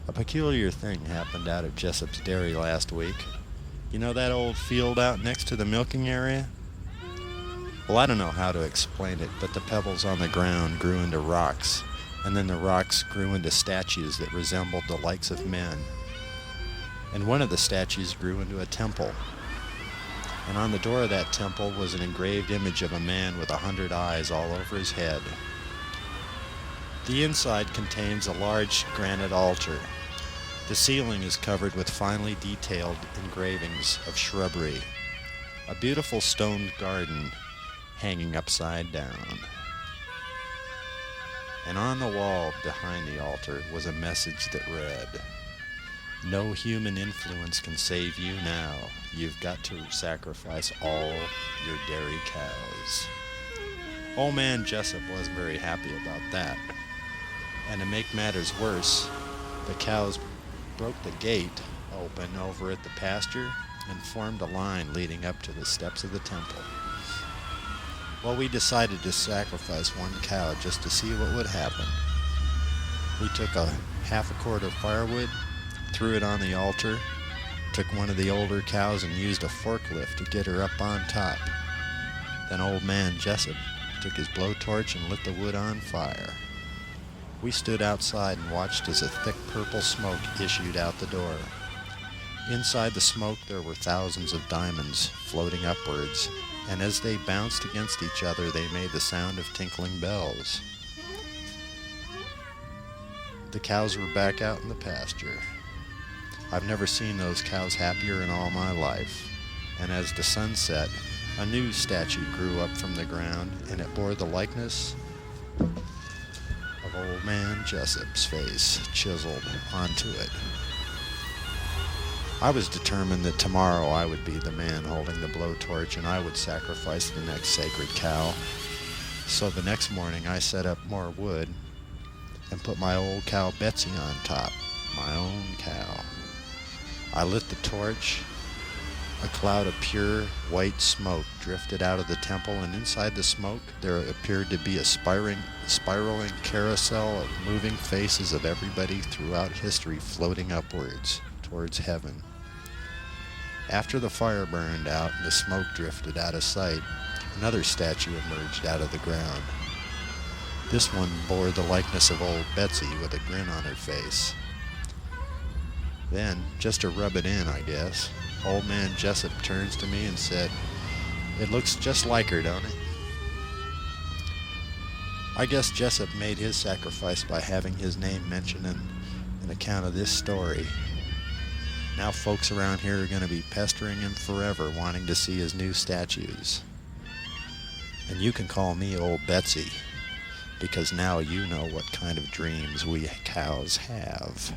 A peculiar thing happened out at Jessup's dairy last week. You know that old field out next to the milking area? Well, I don't know how to explain it, but the pebbles on the ground grew into rocks, and then the rocks grew into statues that resembled the likes of men. And one of the statues grew into a temple. And on the door of that temple was an engraved image of a man with 100 eyes all over his head. The inside contains a large granite altar. The ceiling is covered with finely detailed engravings of shrubbery. A beautiful stone garden hanging upside down. And on the wall behind the altar was a message that read, "No human influence can save you now. You've got to sacrifice all your dairy cows." Old man Jessup wasn't very happy about that. And to make matters worse, the cows broke the gate open over at the pasture and formed a line leading up to the steps of the temple. Well, we decided to sacrifice one cow just to see what would happen. We took a half a quart of firewood, threw it on the altar, took one of the older cows and used a forklift to get her up on top. Then old man Jessup took his blowtorch and lit the wood on fire. We stood outside and watched as a thick purple smoke issued out the door. Inside the smoke there were thousands of diamonds floating upwards, and as they bounced against each other they made the sound of tinkling bells. The cows were back out in the pasture. I've never seen those cows happier in all my life, and as the sun set, a new statue grew up from the ground, and it bore the likeness of old man Jessup's face chiseled onto it. I was determined that tomorrow I would be the man holding the blowtorch and I would sacrifice the next sacred cow. So the next morning I set up more wood and put my old cow Betsy on top, my own cow. I lit the torch. A cloud of pure white smoke drifted out of the temple, and inside the smoke there appeared to be a spiraling carousel of moving faces of everybody throughout history floating upwards towards heaven. After the fire burned out and the smoke drifted out of sight, another statue emerged out of the ground. This one bore the likeness of old Betsy with a grin on her face. Then, just to rub it in, I guess, old man Jessup turns to me and said, "It looks just like her, don't it?" I guess Jessup made his sacrifice by having his name mentioned in an account of this story. Now folks around here are going to be pestering him forever wanting to see his new statues. And you can call me Old Betsy, because now you know what kind of dreams we cows have.